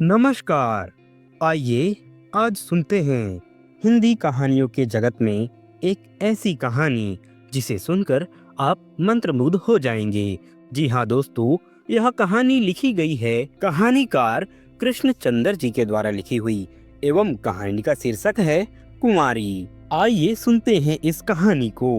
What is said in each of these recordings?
नमस्कार। आइए आज सुनते हैं हिंदी कहानियों के जगत में एक ऐसी कहानी जिसे सुनकर आप मंत्रमुग्ध हो जाएंगे। जी हाँ दोस्तों, यह कहानी लिखी गई है कहानीकार कृष्णचंद्र जी के द्वारा लिखी हुई एवं कहानी का शीर्षक है कुंवारी। आइए सुनते हैं इस कहानी को।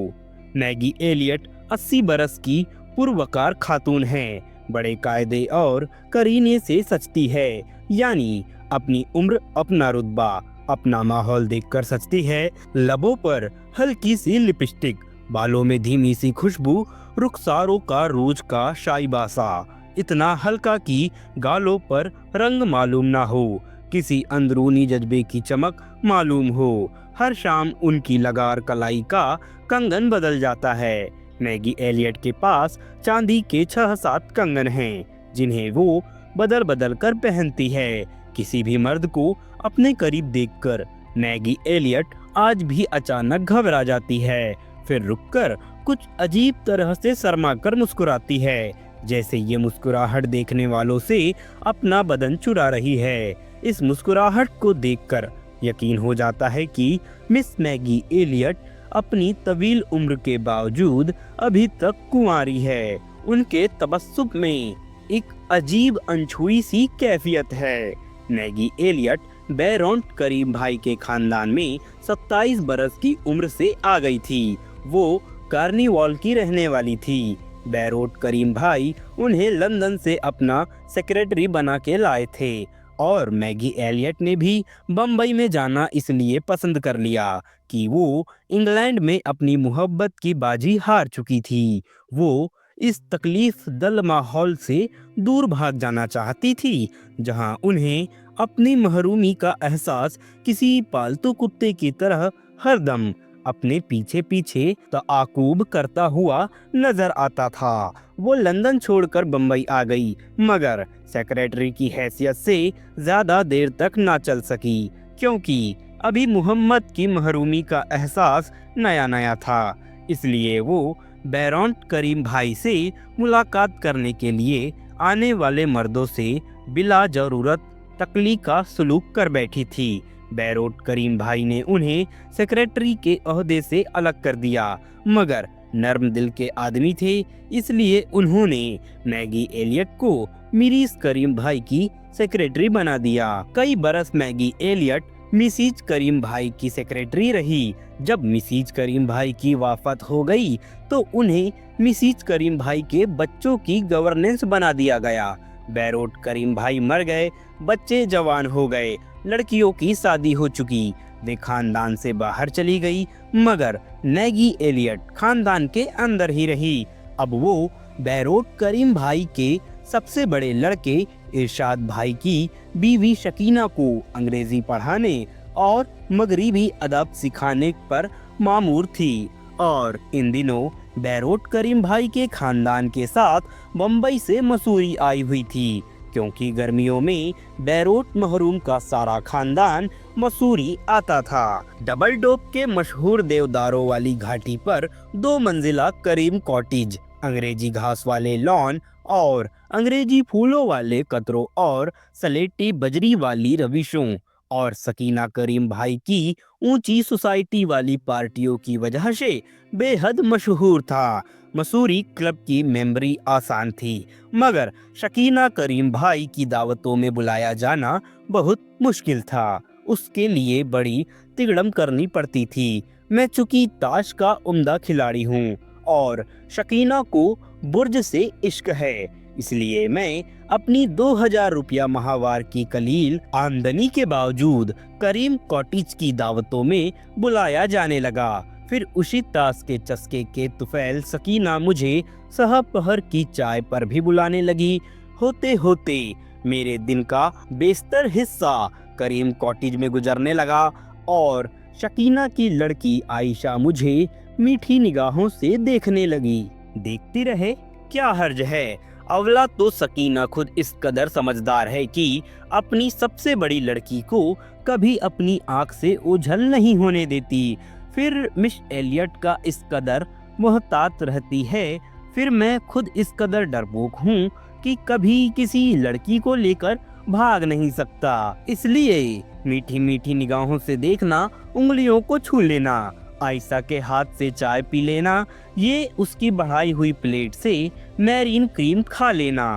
मैगी एलियट 80 बरस की पूर्वकार खातून है। बड़े कायदे और करीने से सचती है, यानी अपनी उम्र, अपना रुतबा, अपना माहौल देखकर सचती है। लबों पर हल्की सी लिपस्टिक, बालों में धीमी सी खुशबू, रुखसारों का रूज का शाइबा सा, इतना हल्का कि गालों पर रंग मालूम ना हो, किसी अंदरूनी जज्बे की चमक मालूम हो। हर शाम उनकी लगार कलाई का कंगन बदल जाता है। मैगी एलियट के पास चांदी के 6-7 कंगन हैं, जिन्हें वो बदल बदल कर पहनती है। किसी भी मर्द को अपने करीब देखकर मैगी एलियट आज भी अचानक घबरा जाती है, फिर रुककर कुछ अजीब तरह से शर्मा कर मुस्कुराती है, जैसे ये मुस्कुराहट देखने वालों से अपना बदन चुरा रही है। इस मुस्कुराहट को देखकर यकीन हो जाता है कि मिस मैगी एलियट अपनी तवील उम्र के बावजूद अभी तक कुंवारी है। उनके तबस्सुम में एक अजीब अनछुई सी कैफियत है। मैगी एलियट बैरोन करीम भाई के खानदान में 27 बरस की उम्र से आ गई थी। वो कार्निवॉल की रहने वाली थी। बैरोट करीम भाई उन्हें लंदन से अपना सेक्रेटरी बना के लाए थे और मैगी एलियट ने भी बम्बई में जाना इसलिए पसंद कर लिया कि वो इंग्लैंड में अपनी मोहब्बत की बाजी हार चुकी थी। वो इस तकलीफ दल माहौल से दूर भाग जाना चाहती थी, जहां उन्हें अपनी महरूमी का एहसास किसी पालतू कुत्ते की तरह हरदम अपने पीछे पीछे ताक़ुब करता हुआ नजर आता था। वो लंदन छोड़कर बम्बई आ गई, मगर सेक्रेटरी की हैसियत से ज्यादा देर तक ना चल सकी, क्योंकि अभी मोहम्मद की महरूमी का एहसास नया नया था। इसलिए वो बैरोन करीम भाई से मुलाकात करने के लिए आने वाले मर्दों से बिला जरूरत तकली का सलूक कर बैठी थी। बैरोट करीम भाई ने उन्हें सेक्रेटरी के ओहदे से अलग कर दिया, मगर नर्म दिल के आदमी थे, इसलिए उन्होंने मैगी एलियट को मिरीस करीम भाई की सेक्रेटरी बना दिया। कई बरस मैगी एलियट मिसीज करीम भाई की सेक्रेटरी रही। जब मिसीज करीम भाई की वाफत हो गई तो उन्हें मिसीज करीम भाई के बच्चों की गवर्नेंस बना दिया गया। बैरोट करीम भाई मर गए, बच्चे जवान हो गए, लड़कियों की शादी हो चुकी, वे खानदान से बाहर चली गई, मगर मैगी एलियट खानदान के अंदर ही रही। अब वो बैरोट करीम भाई के सबसे बड़े लड़के इरशाद भाई की बीवी शकीना को अंग्रेजी पढ़ाने और मगरिबी अदब सिखाने पर मामूर थी, और इन दिनों बैरोट करीम भाई के खानदान के साथ बम्बई से मसूरी आई हुई थी, क्योंकि गर्मियों में बैरोट महरूम का सारा खानदान मसूरी आता था। डबल डोप के मशहूर देवदारों वाली घाटी पर 2 मंजिला करीम कॉटेज, अंग्रेजी घास वाले लॉन और अंग्रेजी फूलों वाले कतरों और सलेटी बजरी वाली रविशों और सकीना करीम भाई की ऊंची सोसाइटी वाली पार्टियों की वजह से बेहद मशहूर था। मसूरी क्लब की मेंबरी आसान थी, मगर शकीना करीम भाई की दावतों में बुलाया जाना बहुत मुश्किल था। उसके लिए बड़ी तिगड़म करनी पड़ती थी। मैं चूंकि ताश का उम्दा खिलाड़ी हूँ और शकीना को बुर्ज से इश्क है, इसलिए मैं अपनी 2000 रुपया माहवार की कलील आमदनी के बावजूद करीम कॉटेज की दावतों में बुलाया जाने लगा। फिर उसी ताश के चस्के के तुफैल सकीना मुझे सहपहर की चाय पर भी बुलाने लगी। होते होते मेरे दिन का बेशतर हिस्सा करीम कॉटेज में गुजरने लगा और शकीना की लड़की आयशा मुझे मीठी निगाहों से देखने लगी। देखती रहे, क्या हर्ज है। अवला तो सकीना खुद इस कदर समझदार है कि अपनी सबसे बड़ी लड़की को कभी अपनी आंख से ओझल नहीं होने देती। फिर मिस एलियट का इस कदर मोहतात रहती है। फिर मैं खुद इस कदर डरपोक हूँ कि कभी किसी लड़की को लेकर भाग नहीं सकता। इसलिए मीठी मीठी निगाहों से देखना, उंगलियों को छू लेना, आयशा के हाथ से चाय पी लेना, ये उसकी बढ़ाई हुई प्लेट से मैरीन क्रीम खा लेना,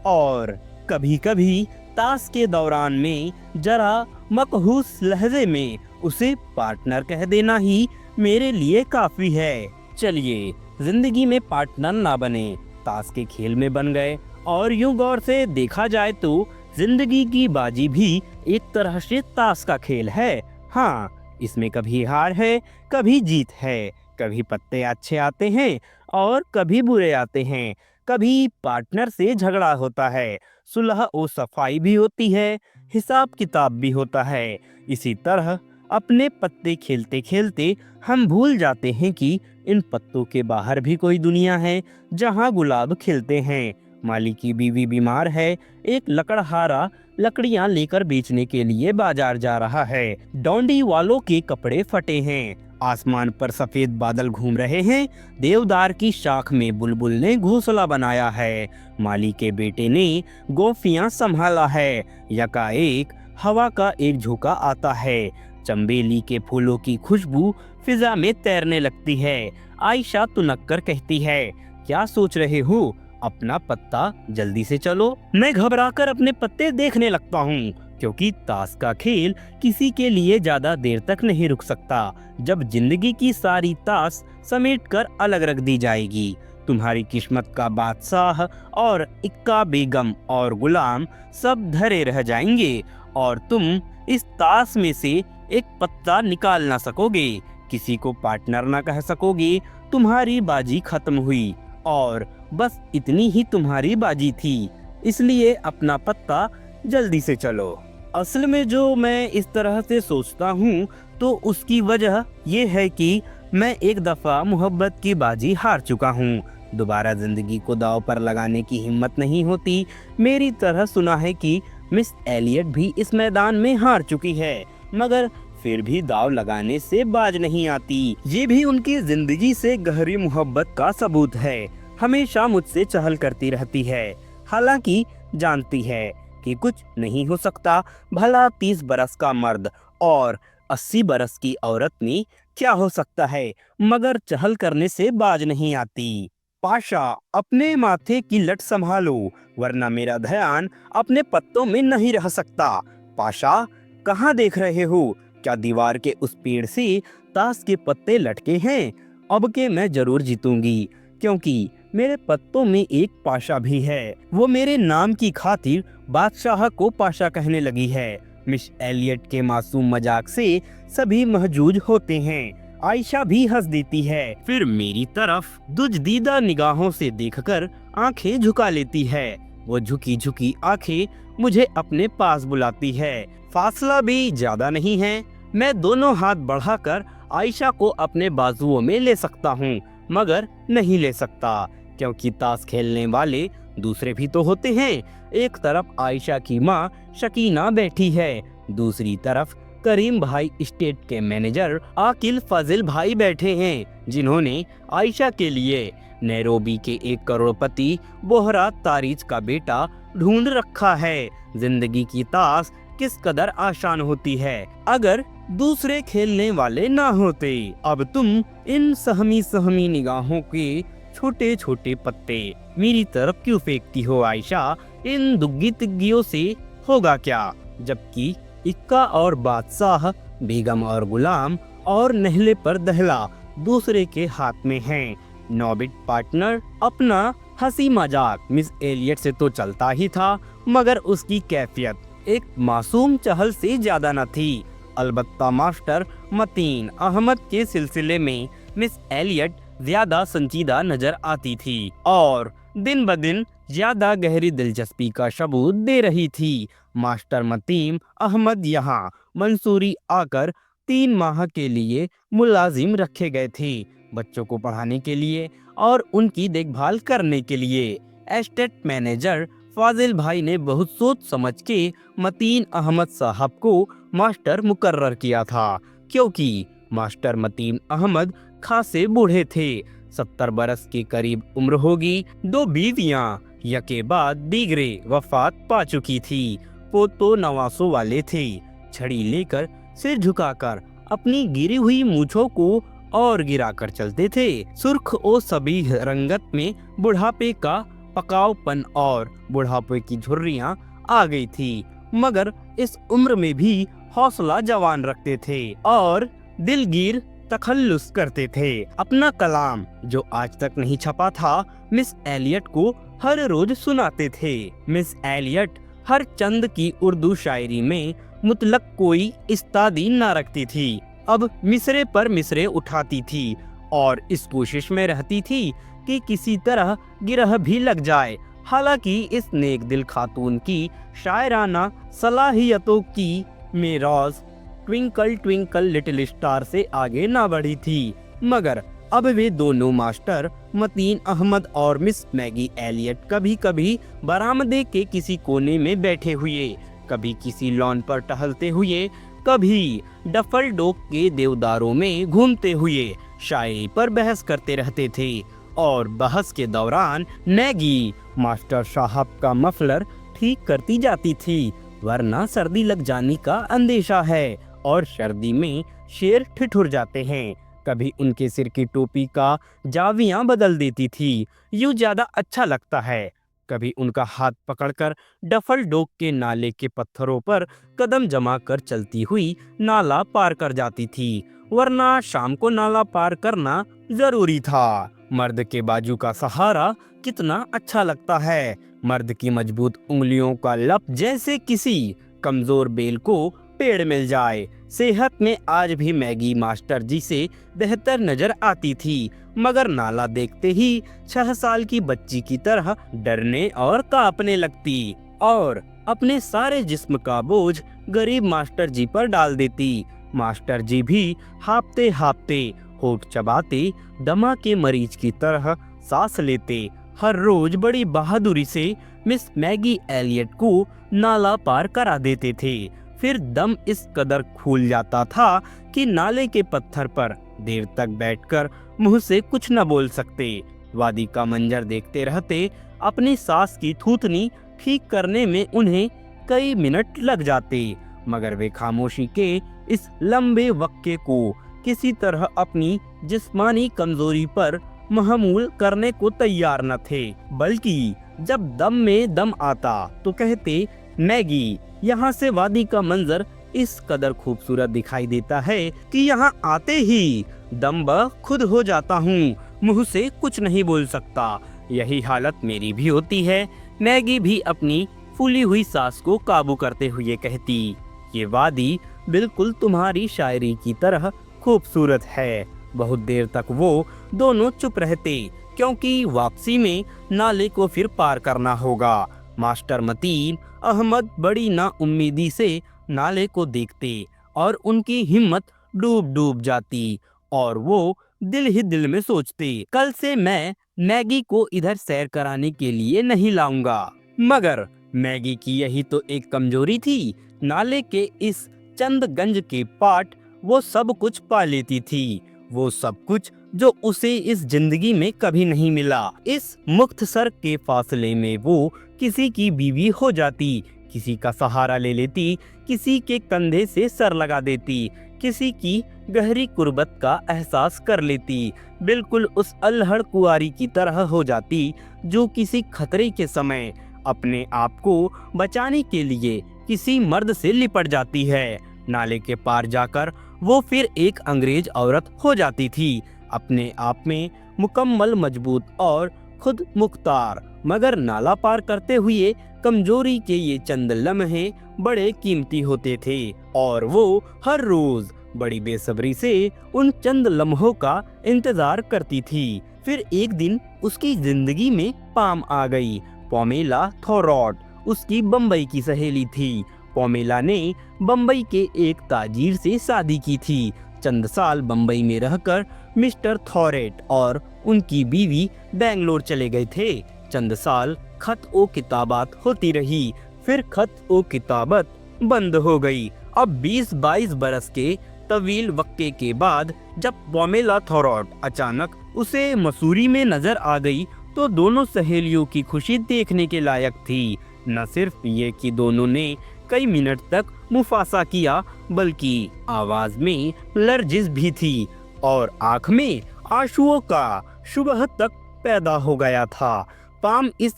और कभी कभी ताश के दौरान में जरा मकहूस लहजे में उसे पार्टनर कह देना ही मेरे लिए काफी है। चलिए, जिंदगी में पार्टनर ना बने, ताश के खेल में बन गए। और यूं गौर से देखा जाए तो जिंदगी की बाजी भी एक तरह से ताश का खेल है। हाँ, इसमें कभी हार है, कभी जीत है, कभी पत्ते अच्छे आते हैं और कभी बुरे आते हैं, कभी पार्टनर से झगड़ा होता है, सुलह और सफाई भी होती है, हिसाब किताब भी होता है। इसी तरह अपने पत्ते खेलते खेलते हम भूल जाते हैं कि इन पत्तों के बाहर भी कोई दुनिया है जहां गुलाब खिलते हैं। माली की बीवी बीमार है, एक लकड़हारा लकड़ियां लेकर बेचने के लिए बाजार जा रहा है। डोंडी वालों के कपड़े फटे हैं, आसमान पर सफेद बादल घूम रहे हैं, देवदार की शाख में बुलबुल ने घोंसला बनाया है, माली के बेटे ने गोफियां संभाला है, यकाएक हवा का एक झोंका आता है, चंबेली के फूलों की खुशबू फिजा में तैरने लगती है। आयशा तुनक कर कहती है, क्या सोच रहे हो, अपना पत्ता जल्दी से चलो। मैं घबराकर अपने पत्ते देखने लगता हूँ, क्योंकि ताश का खेल किसी के लिए ज्यादा देर तक नहीं रुक सकता। जब जिंदगी की सारी ताश समेटकर अलग रख दी जाएगी, तुम्हारी किस्मत का बादशाह और इक्का बेगम और गुलाम सब धरे रह जाएंगे और तुम इस ताश में से एक पत्ता निकाल ना सकोगे, किसी को पार्टनर ना कह सकोगे। तुम्हारी बाजी खत्म हुई और बस इतनी ही तुम्हारी बाजी थी, इसलिए अपना पत्ता जल्दी से चलो। असल में जो मैं इस तरह से सोचता हूँ तो उसकी वजह ये है कि मैं एक दफा मोहब्बत की बाजी हार चुका हूँ। दोबारा जिंदगी को दांव पर लगाने की हिम्मत नहीं होती। मेरी तरह सुना है कि मिस एलियट भी इस मैदान में हार चुकी है, मगर फिर भी दांव लगाने से बाज नहीं आती। ये भी उनकी जिंदगी से गहरी मोहब्बत का सबूत है। हमेशा मुझसे चहल करती रहती है, हालांकि जानती है कि कुछ नहीं हो सकता। भला 30 बरस का मर्द और 80 बरस की औरत में क्या हो सकता है, मगर चहल करने से बाज नहीं आती। पाशा, अपने माथे की लट संभालो, वरना मेरा ध्यान अपने पत्तों में नहीं रह सकता। पाशा, कहाँ देख रहे हो, क्या दीवार के उस पेड़ से ताश के पत्ते लटके हैं? अब के मैं जरूर जीतूंगी, क्योंकि मेरे पत्तों में एक पाशा भी है। वो मेरे नाम की खातिर बादशाह को पाशा कहने लगी है। मिस एलियट के मासूम मजाक से सभी महजूज होते हैं। आयशा भी हंस देती है, फिर मेरी तरफ दुजदीदा निगाहों से देखकर आंखें झुका लेती है। वो झुकी झुकी आंखें मुझे अपने पास बुलाती है। फासला भी ज्यादा नहीं है, मैं दोनों हाथ बढ़ाकर आयशा को अपने बाजुओं में ले सकता हूँ, मगर नहीं ले सकता, क्योंकि ताश खेलने वाले दूसरे भी तो होते हैं। एक तरफ आयशा की माँ शकीना बैठी है, दूसरी तरफ करीम भाई स्टेट के मैनेजर आकिल फाजिल भाई बैठे हैं, जिन्होंने आयशा के लिए नैरोबी के 1 करोड़पति बोहरा तारिज का बेटा ढूंढ रखा है। जिंदगी की ताश किस कदर आसान होती है अगर दूसरे खेलने वाले ना होते। अब तुम इन सहमी सहमी निगाहों के छोटे छोटे पत्ते मेरी तरफ क्यों फेंकती हो आयशा? इन दुग्गी तिग्गियों से होगा क्या, जबकि इक्का और बादशाह, बेगम और गुलाम और नहले पर दहला दूसरे के हाथ में हैं। नॉबिट पार्टनर अपना हंसी मजाक मिस एलियट से तो चलता ही था, मगर उसकी कैफियत एक मासूम चहल से ज्यादा न थी। अलबत्ता मास्टर मतीन अहमद के सिलसिले में मिस एलियट ज्यादा संजीदा नजर आती थी और दिन ब दिन ज्यादा गहरी दिलचस्पी का सबूत दे रही थी। मास्टर मतीन अहमद यहाँ मंसूरी आकर 3 माह के लिए मुलाजिम रखे गए थे, बच्चों को पढ़ाने के लिए और उनकी देखभाल करने के लिए। एस्टेट मैनेजर फाजिल भाई ने बहुत सोच समझ के मतीन अहमद साहब को मास्टर मुकर्रर किया था, क्योंकि मास्टर मतीन अहमद खासे बूढ़े थे। 70 बरस के करीब उम्र होगी। 2 बीवियां यके बाद दीगरे वफात पा चुकी थी। वो तो नवासों वाले थे। छड़ी लेकर सिर झुकाकर अपनी गिरी हुई मूंछों को और गिराकर चलते थे। सुर्ख और सभी रंगत में बुढ़ापे का पकावपन और बुढ़ापे की झुर्रियां आ गई थी, मगर इस उम्र में भी हौसला जवान रखते थे और दिलगीर तखल्लुस करते थे। अपना कलाम जो आज तक नहीं छपा था, मिस एलियट को हर रोज सुनाते थे। मिस एलियट हर चंद की उर्दू शायरी में मुतलक कोई इस्तादी न रखती थी। अब मिसरे पर मिसरे उठाती थी और इस कोशिश में रहती थी कि किसी तरह गिरह भी लग जाए। हालांकि इस नेक दिल खातून की शायराना सलाहियतों की Meraj twinkle twinkle little star से आगे ना बढ़ी थी, मगर अब वे दोनों मास्टर मतीन अहमद और मिस मैगी एलियट कभी कभी बरामदे के किसी कोने में बैठे हुए, कभी किसी लॉन पर टहलते हुए, कभी डफल डोक के देवदारों में घूमते हुए शायरी पर बहस करते रहते थे। और बहस के दौरान मैगी मास्टर साहब का मफलर ठीक करती जाती थी, वरना सर्दी लग जाने का अंदेशा है और सर्दी में शेर ठिठुर जाते हैं। कभी उनके सिर की टोपी का जावियां बदल देती थी, यूं ज्यादा अच्छा लगता है। कभी उनका हाथ पकड़कर डफल डोक के नाले के पत्थरों पर कदम जमा कर चलती हुई नाला पार कर जाती थी, वरना शाम को नाला पार करना जरूरी था। मर्द के बाजू का सहारा कितना अच्छा लगता है, मर्द की मजबूत उंगलियों का लप जैसे किसी कमजोर बेल को पेड़ मिल जाए। सेहत में आज भी मैगी मास्टर जी से बेहतर नजर आती थी, मगर नाला देखते ही 6 साल की बच्ची की तरह डरने और कांपने लगती और अपने सारे जिस्म का बोझ गरीब मास्टर जी पर डाल देती। मास्टर जी भी हांफते हांफते, होठ चबाते, दमा के मरीज की तरह सांस लेते हर रोज बड़ी बहादुरी से मिस मैगी एलियट को नाला पार करा देते थे। फिर दम इस कदर फूल जाता था कि नाले के पत्थर पर देर तक बैठकर मुंह से कुछ न बोल सकते। वादी का मंजर देखते रहते, अपनी सांस की थूथनी ठीक करने में उन्हें कई मिनट लग जाते, मगर वे खामोशी के इस लंबे वक्के को किसी तरह अपनी जिस्मानी कमजोरी पर महमूल करने को तैयार न थे, बल्कि जब दम में दम आता तो कहते, मैगी, यहाँ से वादी का मंजर इस कदर खूबसूरत दिखाई देता है कि यहाँ आते ही दम ब खुद हो जाता हूँ, मुंह से कुछ नहीं बोल सकता। यही हालत मेरी भी होती है। मैगी भी अपनी फूली हुई सांस को काबू करते हुए कहती, ये वादी बिल्कुल तुम्हारी शायरी की तरह खूबसूरत है। बहुत देर तक वो दोनों चुप रहते, क्योंकि वापसी में नाले को फिर पार करना होगा। मास्टर मतीन अहमद बड़ी नाउम्मीदी से नाले को देखते और उनकी हिम्मत डूब डूब जाती और वो दिल ही दिल में सोचते, कल से मैं मैगी को इधर सैर कराने के लिए नहीं लाऊंगा। मगर मैगी की यही तो एक कमजोरी थी। नाले के इस चंद गंज के पाट वो सब कुछ पा लेती थी, वो सब कुछ जो उसे इस जिंदगी में कभी नहीं मिला। इस मुख्तसर के फासले में वो किसी की बीवी हो जाती, किसी का सहारा ले लेती, किसी के कंधे से सर लगा देती, किसी की गहरी कुर्बत का एहसास कर लेती, बिल्कुल उस अल्हड़ कुआरी की तरह हो जाती जो किसी खतरे के समय अपने आप को बचाने के लिए किसी मर्द से लिपट जाती है। नाले के पार जाकर वो फिर एक अंग्रेज औरत हो जाती थी, अपने आप में मुकम्मल मजबूत और खुद मुख्तार। मगर नाला पार करते हुए कमजोरी के ये चंद लम्हे बड़े कीमती होते थे और वो हर रोज बड़ी बेसब्री से उन चंद लम्हों का इंतजार करती थी। फिर एक दिन उसकी जिंदगी में पाम आ गई। पोमेला थोरॉट उसकी बम्बई की सहेली थी। पोमेला ने बम्बई के एक ताजिर से शादी की थी। चंद साल बम्बई में रहकर मिस्टर थॉरेट और उनकी बीवी बेंगलोर चले गए थे। चंद साल खत ओ किताबात होती रही, फिर खत ओ किताबत बंद हो गई। अब 20-22 बरस के तवील वक्के के बाद जब पोमेला थॉरॉट अचानक उसे मसूरी में नजर आ गई तो दोनों सहेलियों की खुशी देखने के लायक थी। न सिर्फ ये कि दोनों ने कई मिनट तक मुफासा किया, बल्कि आवाज में लर्जिश भी थी और आंख में आंसुओं का शुबह तक पैदा हो गया था। पॉम इस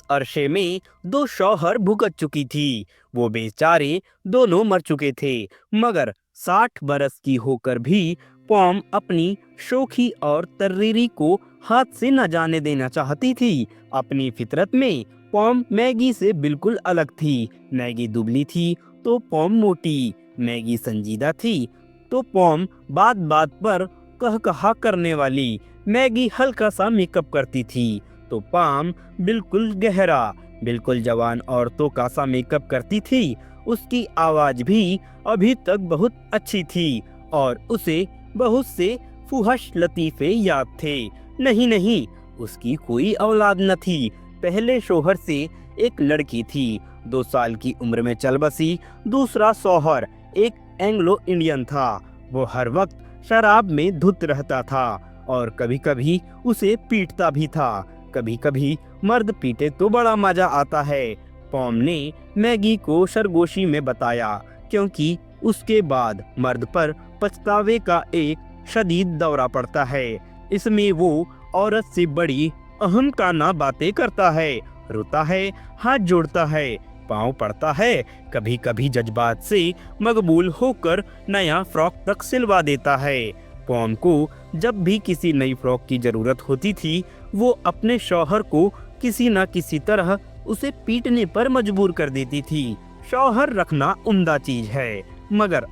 अरसे में 2 शौहर भुगत चुकी थी। वो बेचारे दोनों मर चुके थे, मगर 60 बरस की होकर भी पॉम अपनी शोखी और तर्रीरी को हाथ से न जाने देना चाहती थी। अपनी फितरत में पॉम मैगी से बिल्कुल अलग थी। मैगी दुबली थी तो पॉम मोटी, मैगी संजीदा थी तो पॉम बात बात पर कहा करने वाली, मैगी हल्का सा मेकअप करती थी तो पॉम बिल्कुल गहरा, बिल्कुल जवान औरतों का सा मेकअप करती थी। उसकी आवाज भी अभी तक बहुत अच्छी थी और उसे बहुत से फुहश लतीफे याद थे। नहीं, उसकी कोई औलाद न थी। पहले शोहर से एक लड़की थी, 2 साल की उम्र में चल बसी। दूसरा शौहर एक एंग्लो इंडियन था। वो हर वक्त शराब में धुत रहता था और कभी कभी उसे पीटता भी था। कभी कभी मर्द पीटे तो बड़ा मजा आता है, पॉम ने मैगी को सरगोशी में बताया, क्योंकि उसके बाद मर्द पर पछतावे का एक शदीद दौरा पड़ता है। इसमें वो औरत से बड़ी अहम काना बातें करता है, रोता है, हाथ जोड़ता है, पाँव पड़ता है, कभी कभी जज्बात से मकबूल होकर नया फ्रॉक तक सिलवा देता है। पॉम को जब भी किसी नई फ्रॉक की जरूरत होती थी, वो अपने शौहर को किसी न किसी तरह उसे पीटने पर मजबूर कर देती थी। शौहर रखना उम्दा चीज है, मगर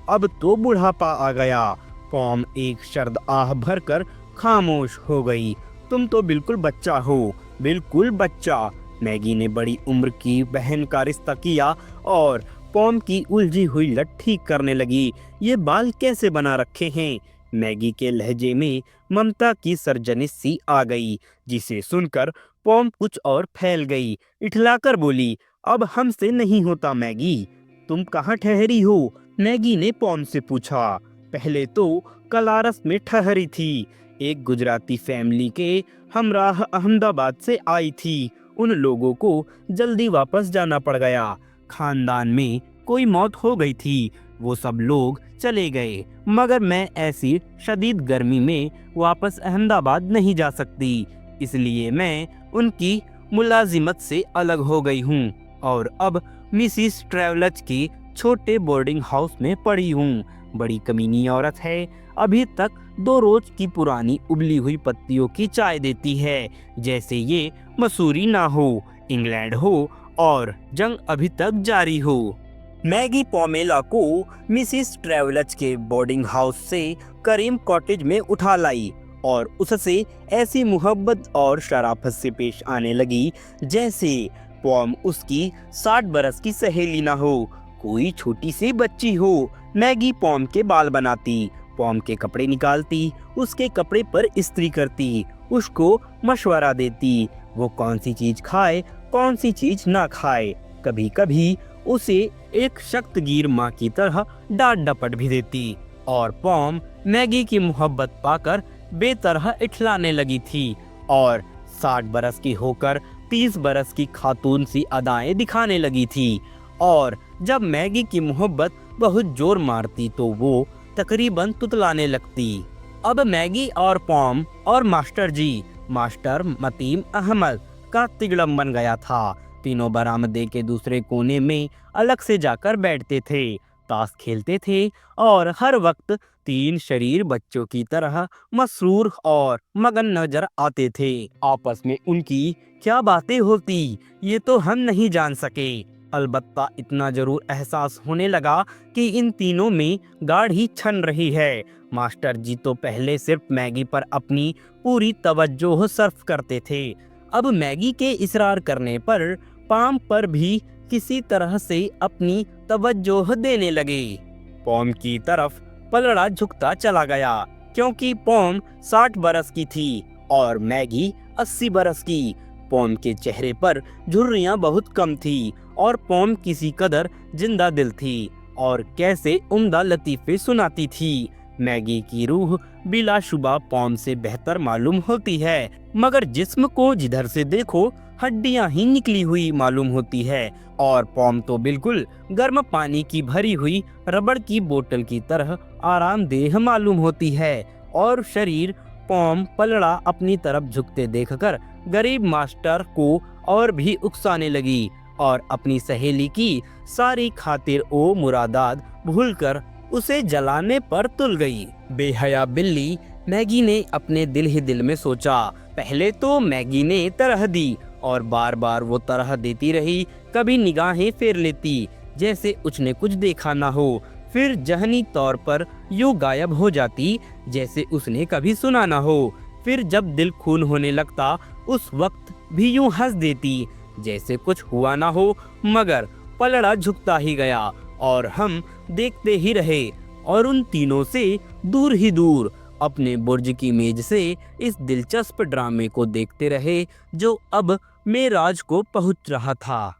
अब तो बुढ़ापा आ गया। पॉम एक शर्द आह भरकर खामोश हो गई। तुम तो बिल्कुल बच्चा हो, बिल्कुल बच्चा। मैगी ने बड़ी उम्र की बहन का रिश्ता किया और पॉम की उलझी हुई लट ठीक करने लगी। ये बाल कैसे बना रखे हैं? मैगी के लहजे में ममता की सरजनिश सी आ गई, जिसे सुनकर पॉम कुछ और फैल गई। इठलाकर बोली, अब हमसे नहीं होता मैगी। तुम कहाँ ठहरी हो? मैगी ने पॉम से पूछा। पहले तो कलारस में ठहरी थी, एक गुजराती फैमिली के हमराह अहमदाबाद से आई थी। उन लोगों को जल्दी वापस जाना पड़ गया। खानदान में कोई मौत हो गई थी, वो सब लोग चले गए, मगर मैं ऐसी शदीद गर्मी में वापस अहमदाबाद नहीं जा सकती, इसलिए मैं उनकी मुलाजिमत से अलग हो गई हूँ और अब मिसिस ट्रैवलर्स के छोटे बोर्डिंग हाउस में पड़ी हूँ। बड़ी कमीनी औरत है, अभी तक 2 रोज की पुरानी उबली हुई पत्तियों की चाय देती है, जैसे ये मसूरी ना हो, इंग्लैंड हो और जंग अभी तक जारी हो। मैगी पॉमेला को मिसिस ट्रैवलर्स के बोर्डिंग हाउस से करीम कॉटेज में उठा लाई और उससे ऐसी मोहब्बत और शराफत से पेश आने लगी जैसे पॉम उसकी 60 बरस की सहेली ना हो, कोई छोटी सी बच्ची हो। मैगी पॉम के बाल बनाती, पॉम के कपड़े निकालती, उसके कपड़े पर इस्त्री करती, उसको मशवरा देती, वो कौन सी चीज खाए, कौन सी चीज ना खाए। कभी कभी उसे एक शक्तगीर माँ की तरह डांट डपट भी देती और पॉम मैगी की मोहब्बत पाकर बेतरह इठलाने लगी थी और 60 बरस की होकर 30 बरस की खातून सी अदाएं दिखाने लगी थी। और जब मैगी की मोहब्बत बहुत जोर मारती तो वो तकरीबन तुतलाने लगती। अब मैगी और पॉम और मास्टर मतीम अहमद का तिगड़म बन गया था। तीनों बरामदे के दूसरे कोने में अलग से जाकर बैठते थे, ताश खेलते थे और हर वक्त 3 शरीर बच्चों की तरह मसरूर और मगन नजर आते थे। आपस में उनकी क्या बातें होती ये तो हम नहीं जान सके, अलबत्ता इतना जरूर एहसास होने लगा कि इन तीनों में गाढ़ी छन रही है। मास्टर जी तो पहले सिर्फ मैगी पर अपनी पूरी तवज्जो सर्फ करते थे, अब मैगी के इसरार करने पर पॉम पर भी किसी तरह से अपनी तवज्जो देने लगे। पॉम की तरफ पलड़ा झुकता चला गया, क्योंकि पॉम 60 बरस की थी और मैगी 80 बरस की। पॉम के चेहरे पर झुर्रियां बहुत कम थी और पॉम किसी कदर जिंदा दिल थी और कैसे उम्दा लतीफे सुनाती थी। मैगी की रूह बिलाशुबा पॉम से बेहतर मालूम होती है, मगर जिस्म को जिधर से देखो हड्डियां ही निकली हुई मालूम होती है और पॉम तो बिल्कुल गर्म पानी की भरी हुई रबड़ की बोतल की तरह आरामदेह मालूम होती है। और शरीर पॉम पलड़ा अपनी तरफ झुकते देखकर गरीब मास्टर को और भी उकसाने लगी और अपनी सहेली की सारी खातिर ओ मुरादात भूलकर उसे जलाने पर तुल गई। बेहया बिल्ली मैगी ने अपने दिल ही दिल में सोचा। पहले तो मैगी ने तरह दी और बार बार वो तरह देती रही, कभी निगाहें फेर लेती जैसे उसने कुछ देखा ना हो, फिर जहनी तौर पर यूं गायब हो जाती जैसे उसने कभी सुना ना हो। फिर जब दिल खून होने लगता उस वक्त भी यूं हंस देती जैसे कुछ हुआ ना हो, मगर पलड़ा झुकता ही गया और हम देखते ही रहे और उन तीनों से दूर ही दूर अपने बुर्ज की मेज से इस दिलचस्प ड्रामे को देखते रहे जो अब मेराज को पहुंच रहा था।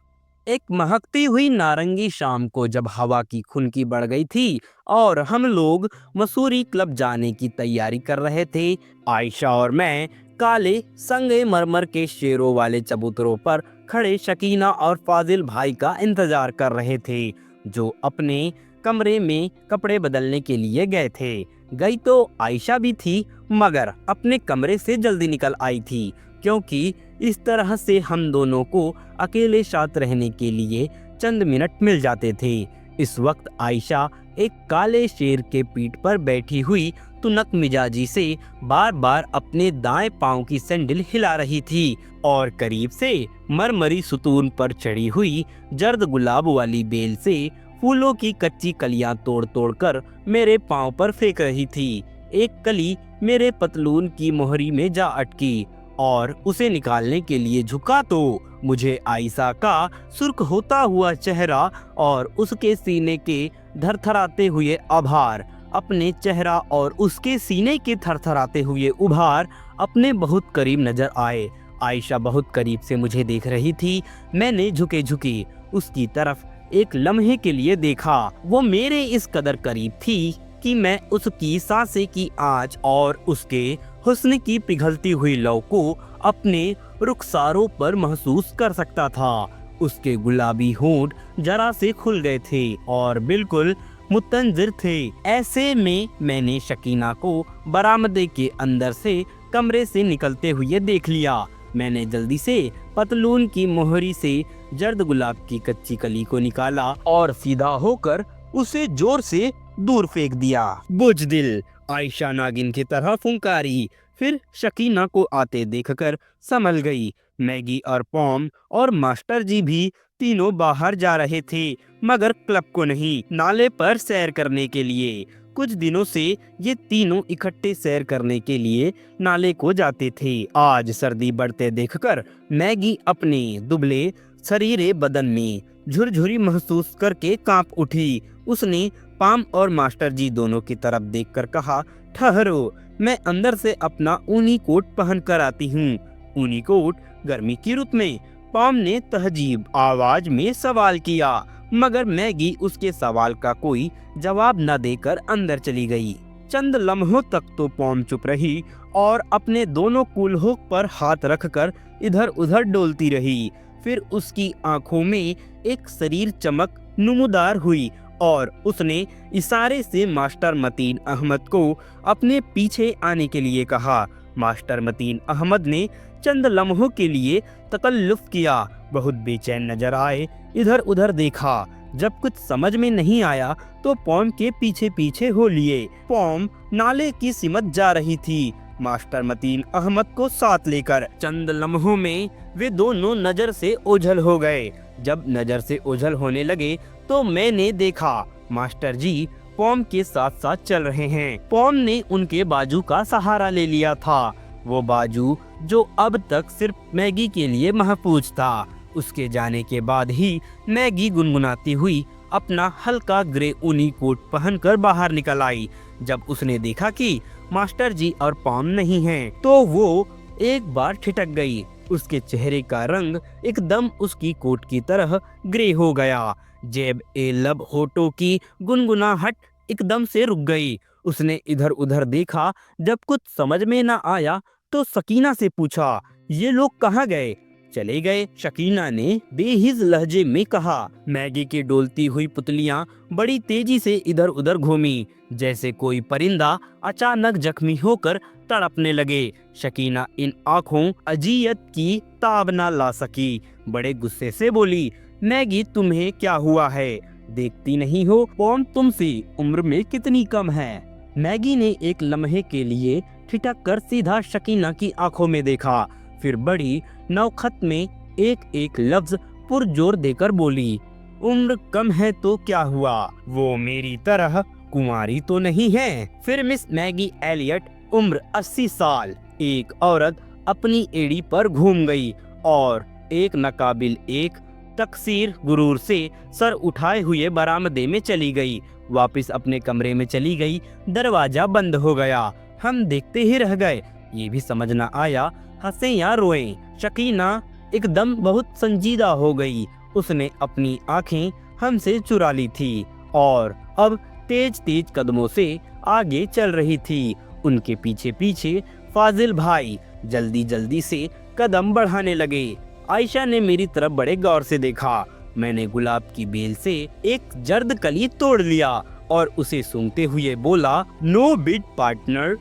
एक महकती हुई नारंगी शाम को जब हवा की खुनकी बढ़ गई थी और हम लोग मसूरी क्लब जाने की तैयारी कर रहे थे, आयशा और मैं काले संगे मरमर के शेरों वाले चबूतरों पर खड़े शकीना और फाजिल भाई का इंतजार कर रहे थे जो अपने कमरे में कपड़े बदलने के लिए गए थे। गई तो आयशा भी थी मगर अपने कमरे से जल्दी निकल आई थी क्योंकि इस तरह से हम दोनों को अकेले साथ रहने के लिए चंद मिनट मिल जाते थे। इस वक्त आयशा एक काले शेर के पीठ पर बैठी हुई तुनक मिजाजी से बार बार अपने दाएं पांव की सैंडल हिला रही थी और करीब से मरमरी सुतून पर चढ़ी हुई जर्द गुलाब वाली बेल से फूलों की कच्ची कलियां तोड़ तोड़ कर मेरे पांव पर फेंक रही थी। एक कली मेरे पतलून की मोहरी में जा अटकी और उसे निकालने के लिए झुका तो मुझे आयशा का सुर्ख होता हुआ चेहरा और उसके सीने के थरथराते हुए आभार अपने चेहरा और उसके सीने के थरथराते हुए उभार अपने बहुत करीब नजर आए। आयशा बहुत करीब से मुझे देख रही थी। मैंने झुके झुकी उसकी तरफ एक लम्हे के लिए देखा। वो मेरे इस कदर करीब थी कि मैं उसकी सांसें की आंच और उसके हुस्न की पिघलती हुई लौ को अपने रुखसारों पर महसूस कर सकता था। उसके गुलाबी होंठ जरा से खुल गए थे और बिल्कुल मुतंजिर थे। ऐसे में मैंने शकीना को बरामदे के अंदर से कमरे से निकलते हुए देख लिया। मैंने जल्दी से पतलून की मोहरी से जर्द गुलाब की कच्ची कली को निकाला और सीधा होकर उसे जोर से दूर फेंक दिया। बुजदिल, आयशा नागिन की तरह फुंकारी। फिर शकीना को आते देखकर संभल गई। मैगी और पॉम और मास्टर जी भी तीनों बाहर जा रहे थे मगर क्लब को नहीं, नाले पर सैर करने के लिए। कुछ दिनों से ये तीनों इकट्ठे सैर करने के लिए नाले को जाते थे। आज सर्दी बढ़ते देखकर मैगी अपने दुबले शरीरे बदन में झुरझुरी महसूस करके कांप उठी। उसने पाम और मास्टर जी दोनों की तरफ देखकर कहा, ठहरो, मैं अंदर से अपना ऊनी कोट पहन कर आती हूँ। ऊनी कोट गर्मी की रुत में, पाम ने तहजीब आवाज में सवाल किया मगर मैगी उसके सवाल का कोई जवाब न देकर अंदर चली गई। चंद लम्हों तक तो पॉम चुप रही और अपने दोनों कूल्हों पर हाथ रखकर इधर उधर डोलती रही। फिर उसकी आंखों में एक शरीर चमक नुमुदार हुई और उसने इशारे से मास्टर मतीन अहमद को अपने पीछे आने के लिए कहा। मास्टर मतीन अहमद ने चंद लम्हों के लिए तकल्लुफ किया, बहुत बेचैन नजर आए, इधर उधर देखा। जब कुछ समझ में नहीं आया तो पॉम के पीछे पीछे हो लिए। पॉम नाले की सिमत जा रही थी मास्टर मतीन अहमद को साथ लेकर। चंद लम्हों में वे दोनों नजर से ओझल हो गए। जब नजर से ओझल होने लगे तो मैंने देखा मास्टर जी पॉम के साथ साथ चल रहे हैं। पॉम ने उनके बाजू का सहारा ले लिया था, वो बाजू जो अब तक सिर्फ मैगी के लिए महफूज था। उसके जाने के बाद ही मैगी गुनगुनाती हुई अपना हल्का ग्रे ऊनी कोट पहनकर बाहर निकल आई। जब उसने देखा कि मास्टर जी और पॉम नहीं हैं, तो वो एक बार ठिठक गई। उसके चेहरे का रंग एकदम उसकी कोट की तरह ग्रे हो गया। जेब ए लब होठों की गुनगुनाहट एकदम से रुक गई। उसने इधर उधर देखा। जब कुछ समझ में न आया तो सकीना से पूछा, ये लोग कहाँ गए? चले गए। शकीना ने बेहिज लहजे में कहा। मैगी की डोलती हुई पुतलियां बड़ी तेजी से इधर उधर घूमी, जैसे कोई परिंदा अचानक जख्मी होकर तड़पने लगे। शकीना इन आंखों अजियत की ताब न ला सकी, बड़े गुस्से से बोली, मैगी तुम्हें क्या हुआ है? देखती नहीं हो कौन तुमसे उम्र में कितनी कम है? मैगी ने एक लम्हे के लिए ठिठक कर सीधा शकीना की आंखों में देखा, फिर बड़ी नौखत में एक एक लफ्ज पुरजोर देकर बोली, उम्र कम है तो क्या हुआ, वो मेरी तरह कुंवारी तो नहीं है। फिर मिस मैगी एलियट, उम्र 80 साल, एक औरत अपनी एड़ी पर घूम गई और एक नकाबिल एक तकसीर गुरूर से सर उठाए हुए बरामदे में चली गई। वापस अपने कमरे में चली गई। दरवाजा बंद हो गया। हम देखते ही रह गए। ये भी समझ न आया हंसे या रोएं। शकीना एकदम बहुत संजीदा हो गई। उसने अपनी आंखें हमसे चुरा ली थी और अब तेज तेज कदमों से आगे चल रही थी। उनके पीछे पीछे फाजिल भाई जल्दी जल्दी से कदम बढ़ाने लगे। आयशा ने मेरी तरफ बड़े गौर से देखा। मैंने गुलाब की बेल से एक जर्द कली तोड़ लिया और उसे सूंघते हुए बोला, नो बिट पार्टनर।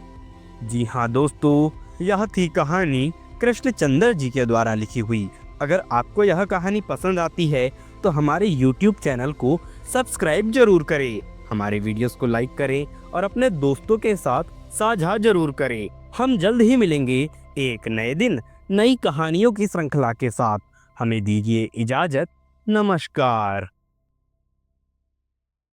जी हाँ दोस्तों, यह थी कहानी कृष्णचंद्र जी के द्वारा लिखी हुई। अगर आपको यह कहानी पसंद आती है तो हमारे YouTube चैनल को सब्सक्राइब जरूर करें, हमारे वीडियोस को लाइक करें और अपने दोस्तों के साथ साझा जरूर करें। हम जल्द ही मिलेंगे एक नए दिन नई कहानियों की श्रृंखला के साथ। हमें दीजिए इजाजत। नमस्कार।